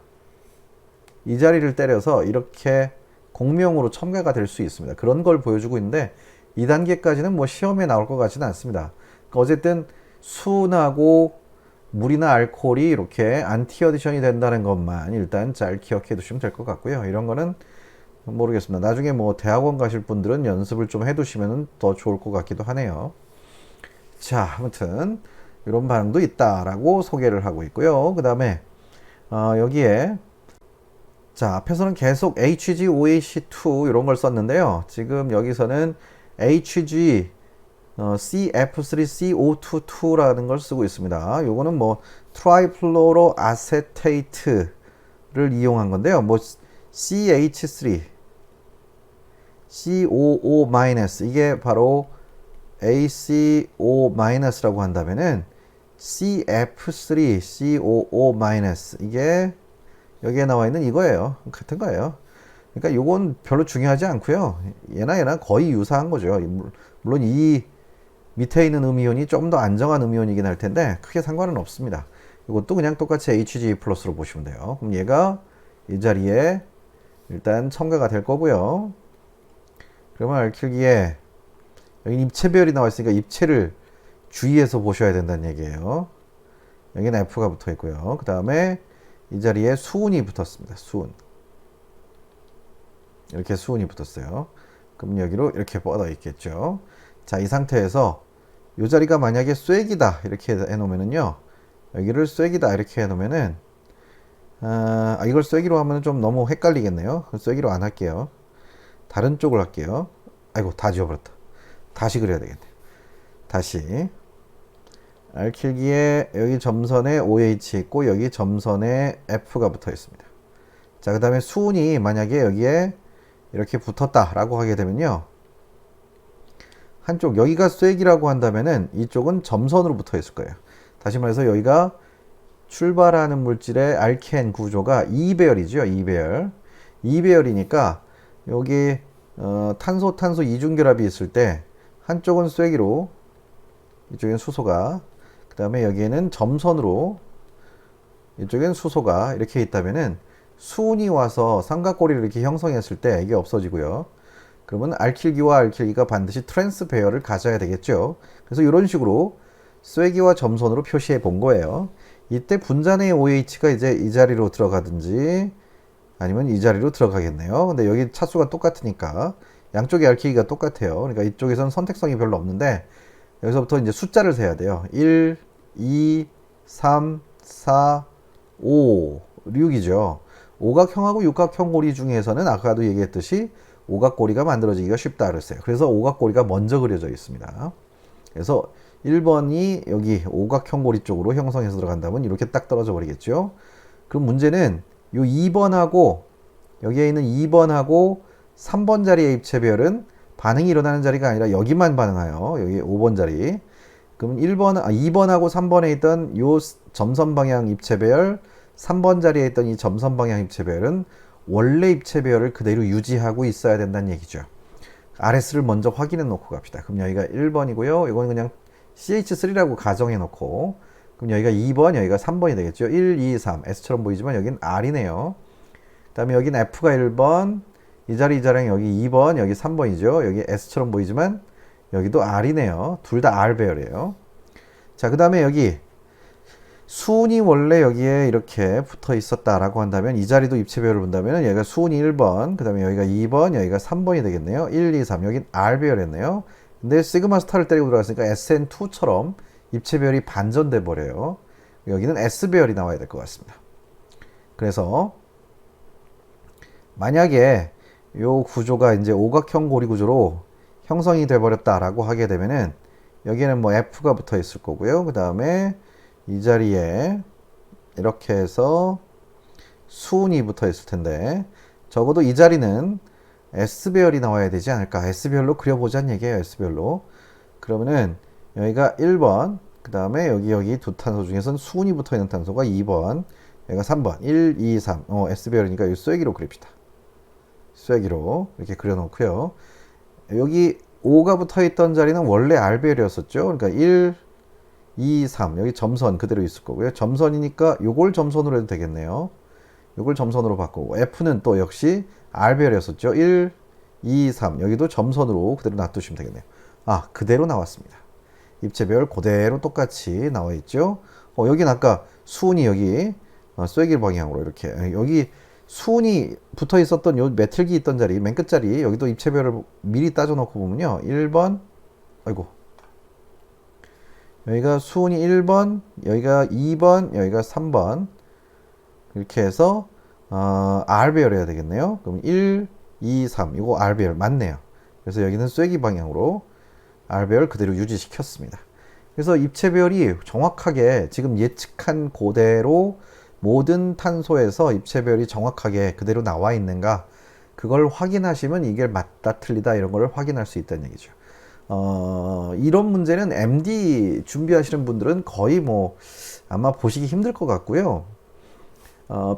이 자리를 때려서 이렇게 공명으로 첨가가 될 수 있습니다. 그런 걸 보여주고 있는데 2단계까지는 뭐 시험에 나올 것 같지는 않습니다. 그러니까 어쨌든 수은하고 물이나 알코올이 이렇게 안티어디션이 된다는 것만 일단 잘 기억해 두시면 될 것 같고요. 이런 거는 모르겠습니다. 나중에 뭐 대학원 가실 분들은 연습을 좀 해 두시면 더 좋을 것 같기도 하네요. 자, 아무튼 이런 반응도 있다라고 소개를 하고 있고요. 그 다음에 여기에 자, 앞에서는 계속 HgOAC2 이런 걸 썼는데요. 지금 여기서는 Hg CF3CO22라는 걸 쓰고 있습니다. 요거는 뭐 트라이플로로 아세테이트를 이용한 건데요. 뭐 CH3 COO- 이게 바로 ACO-라고 한다면은 CF3 COO- 이게 여기에 나와 있는 이거예요. 같은 거예요. 그러니까 요건 별로 중요하지 않고요. 얘나 거의 유사한 거죠. 물론 이 밑에 있는 음이온이 좀 더 안정한 음이온이긴 할 텐데 크게 상관은 없습니다. 이것도 그냥 똑같이 Hg 플러스로 보시면 돼요. 그럼 얘가 이 자리에 일단 첨가가 될 거고요. 그러면 알킬기에 여기 입체배열이 나와 있으니까 입체를 주의해서 보셔야 된다는 얘기예요. 여기는 F가 붙어 있고요. 그 다음에 이 자리에 수은이 붙었습니다. 수은. 이렇게 수은이 붙었어요. 그럼 여기로 이렇게 뻗어 있겠죠. 자, 이 상태에서 이 자리가 만약에 쐐기다 이렇게 해놓으면은요. 여기를 쐐기다 이렇게 해놓으면은 이걸 쐐기로 하면 좀 너무 헷갈리겠네요. 쐐기로 안 할게요. 다른 쪽을 할게요. 아이고, 다 지워버렸다. 다시 그려야 되겠네. 다시. 알킬기에 여기 점선에 OH 있고 여기 점선에 F가 붙어 있습니다. 자, 그 다음에 수은이 만약에 여기에 이렇게 붙었다 라고 하게 되면요. 한쪽 여기가 쐐기라고 한다면은 이쪽은 점선으로 붙어 있을 거예요. 다시 말해서 여기가 출발하는 물질의 알켄 구조가 2배열이죠. 2배열. 2배열이니까 여기 탄소 탄소 이중결합이 있을 때 한쪽은 쐐기로 이쪽엔 수소가 그 다음에 여기에는 점선으로 이쪽엔 수소가 이렇게 있다면은 수은이 와서 삼각고리를 이렇게 형성했을 때 이게 없어지고요. 그러면 알킬기와 알킬기가 반드시 트랜스 배열을 가져야 되겠죠. 그래서 이런 식으로 쐐기와 점선으로 표시해 본 거예요. 이때 분자내의 OH가 이제 이 자리로 들어가든지 아니면 이 자리로 들어가겠네요. 근데 여기 차수가 똑같으니까 양쪽의 알킬기가 똑같아요. 그러니까 이쪽에서는 선택성이 별로 없는데 여기서부터 이제 숫자를 세야 돼요. 1, 2, 3, 4, 5, 6이죠. 오각형하고 육각형 고리 중에서는 아까도 얘기했듯이 오각고리가 만들어지기가 쉽다 그랬어요. 그래서 오각고리가 먼저 그려져 있습니다. 그래서 1번이 여기 오각형 고리 쪽으로 형성해서 들어간다면 이렇게 딱 떨어져 버리겠죠. 그럼 문제는 요 2번하고 여기에 있는 2번하고 3번 자리의 입체별은 반응이 일어나는 자리가 아니라 여기만 반응해요. 여기 5번 자리. 그럼 2번하고 3번에 있던 요 점선 방향 입체별, 3번 자리에 있던 이 점선 방향 입체별은 원래 입체별을 그대로 유지하고 있어야 된다는 얘기죠. RS를 먼저 확인해 놓고 갑시다. 그럼 여기가 1번이고요. 이거는 그냥 CH3라고 가정해 놓고 그럼 여기가 2번, 여기가 3번이 되겠죠. 1, 2, 3. S처럼 보이지만 여긴 R이네요. 그 다음에 여긴 F가 1번, 이 자리랑 여기 2번, 여기 3번이죠. 여기 S처럼 보이지만 여기도 R이네요. 둘 다 R 배열이에요. 자, 그 다음에 여기 수은이 원래 여기에 이렇게 붙어 있었다라고 한다면 이 자리도 입체배열을 본다면 여기가 수은이 1번, 그 다음에 여기가 2번, 여기가 3번이 되겠네요. 1, 2, 3. 여긴 R 배열이었네요. 근데 시그마 스타를 때리고 들어갔으니까 SN2처럼 입체배열이 반전돼 버려요. 여기는 S 배열이 나와야 될 것 같습니다. 그래서 만약에 요 구조가 이제 오각형 고리 구조로 형성이 돼 버렸다라고 하게 되면은 여기에는 뭐 F가 붙어 있을 거고요. 그 다음에 이 자리에 이렇게 해서 수은이 붙어 있을 텐데 적어도 이 자리는 S배열이 나와야 되지 않을까. S배열로 그려보자는 얘기예요. S배열로. 그러면은 여기가 1번, 그 다음에 여기 두 탄소 중에서는 수은이 붙어 있는 탄소가 2번, 여기가 3번, 1, 2, 3. S배열이니까 이 쐐기로 그립시다. 쐐기로 이렇게 그려놓고요. 여기 5가 붙어 있던 자리는 원래 R배열이었었죠. 그러니까 1, 2, 3. 여기 점선 그대로 있을 거고요. 점선이니까 요걸 점선으로 해도 되겠네요. 요걸 점선으로 바꾸고 F는 또 역시 R배열이었었죠. 1, 2, 3. 여기도 점선으로 그대로 놔두시면 되겠네요. 아, 그대로 나왔습니다. 입체별 그대로 똑같이 나와 있죠. 여긴 아까 수은이 여기 쐐기 방향으로 이렇게 여기 수은이 붙어 있었던 요 메틀기 있던 자리 맨 끝자리 여기도 입체별을 미리 따져 놓고 보면요. 1번 아이고 여기가 수은이 1번, 여기가 2번, 여기가 3번 이렇게 해서 R배열 해야 되겠네요. 그럼 1, 2, 3 이거 R배열 맞네요. 그래서 여기는 쐐기 방향으로 R배열 그대로 유지시켰습니다. 그래서 입체별이 정확하게 지금 예측한 그대로 모든 탄소에서 입체별이 정확하게 그대로 나와 있는가 그걸 확인하시면 이게 맞다 틀리다 이런 걸 확인할 수 있다는 얘기죠. 이런 문제는 MD 준비하시는 분들은 거의 뭐 아마 보시기 힘들 것 같고요.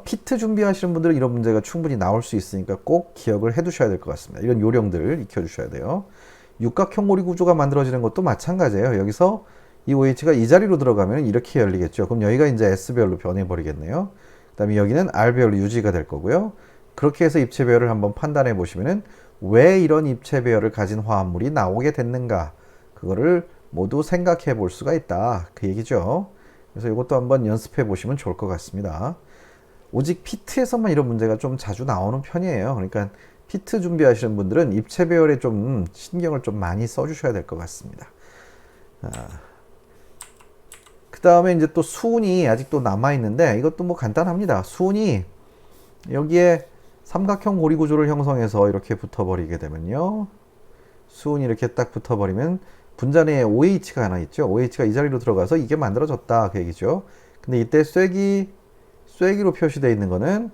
피트 준비하시는 분들은 이런 문제가 충분히 나올 수 있으니까 꼭 기억을 해 두셔야 될 것 같습니다. 이런 요령들을 익혀 주셔야 돼요. 육각형 고리 구조가 만들어지는 것도 마찬가지예요. 여기서 이 OH가 이 자리로 들어가면 이렇게 열리겠죠. 그럼 여기가 이제 S배열로 변해버리겠네요. 그 다음에 여기는 R배열로 유지가 될 거고요. 그렇게 해서 입체배열을 한번 판단해 보시면은 왜 이런 입체배열을 가진 화합물이 나오게 됐는가 그거를 모두 생각해 볼 수가 있다 그 얘기죠. 그래서 이것도 한번 연습해 보시면 좋을 것 같습니다. 오직 피트에서만 이런 문제가 좀 자주 나오는 편이에요. 그러니까 피트 준비하시는 분들은 입체배열에 좀 신경을 좀 많이 써주셔야 될 것 같습니다. 그 다음에 이제 또 수은이 아직도 남아있는데 이것도 뭐 간단합니다. 수은이 여기에 삼각형 고리 구조를 형성해서 이렇게 붙어버리게 되면요. 수은이 이렇게 딱 붙어버리면 분자 내에 OH가 하나 있죠. OH가 이 자리로 들어가서 이게 만들어졌다 그 얘기죠. 근데 이때 쐐기로 표시되어 있는 거는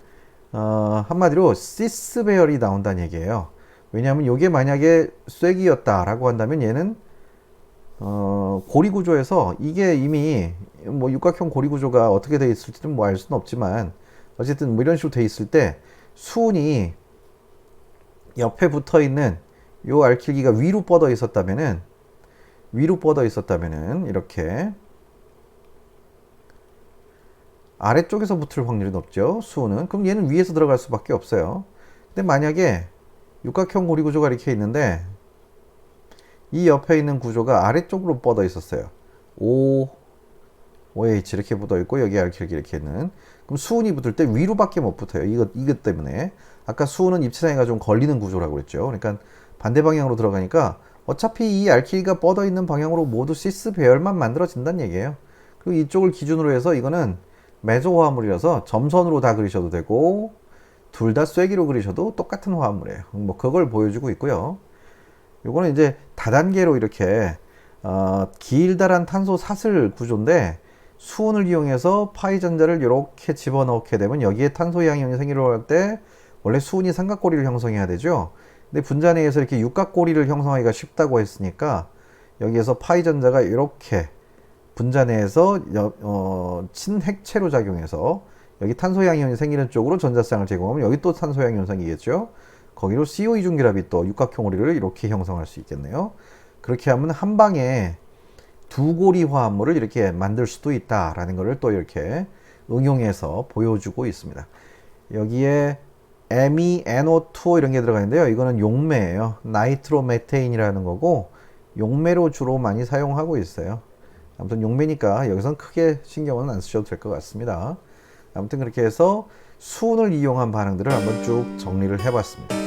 한마디로 시스 배열이 나온다는 얘기예요. 왜냐하면 이게 만약에 쐐기였다라고 한다면 얘는 고리 구조에서 이게 이미 뭐 육각형 고리 구조가 어떻게 되어 있을지는 뭐 알 수는 없지만 어쨌든 뭐 이런 식으로 되어 있을 때 수은이 옆에 붙어 있는 요 알킬기가 위로 뻗어 있었다면은 이렇게 아래쪽에서 붙을 확률이 높죠. 수은은. 그럼 얘는 위에서 들어갈 수밖에 없어요. 근데 만약에 육각형 고리 구조가 이렇게 있는데 이 옆에 있는 구조가 아래쪽으로 뻗어 있었어요. OH 이렇게 붙어 있고 여기 알킬기 이렇게 있는. 그럼 수은이 붙을 때 위로밖에 못 붙어요. 이것 때문에. 아까 수은은 입체장애가 좀 걸리는 구조라고 그랬죠. 그러니까 반대 방향으로 들어가니까 어차피 이 알킬기가 뻗어 있는 방향으로 모두 시스 배열만 만들어진다는 얘기예요. 그리고 이쪽을 기준으로 해서 이거는 메조 화합물이라서 점선으로 다 그리셔도 되고 둘 다 쐐기로 그리셔도 똑같은 화합물이에요. 뭐 그걸 보여주고 있고요. 요거는 이제 다단계로 이렇게 길다란 탄소 사슬 구조인데 수은을 이용해서 파이 전자를 이렇게 집어넣게 되면 여기에 탄소 양이온이 생기려고 할 때 원래 수은이 삼각고리를 형성해야 되죠. 근데 분자 내에서 이렇게 육각고리를 형성하기가 쉽다고 했으니까 여기에서 파이 전자가 이렇게 분자 내에서 친핵체로 작용해서 여기 탄소 양이온이 생기는 쪽으로 전자쌍을 제공하면 여기 또 탄소 양이온 생기겠죠. 거기로 CO2 중결합이 또 육각형 고리를 이렇게 형성할 수 있겠네요. 그렇게 하면 한 방에 두 고리 화합물을 이렇게 만들 수도 있다라는 것을 또 이렇게 응용해서 보여주고 있습니다. 여기에 MENO2 이런 게 들어가 있는데요. 이거는 용매예요. 나이트로메테인이라는 거고 용매로 주로 많이 사용하고 있어요. 아무튼 용매니까 여기선 크게 신경은 안 쓰셔도 될 것 같습니다. 아무튼 그렇게 해서 수은을 이용한 반응들을 한번 쭉 정리를 해봤습니다.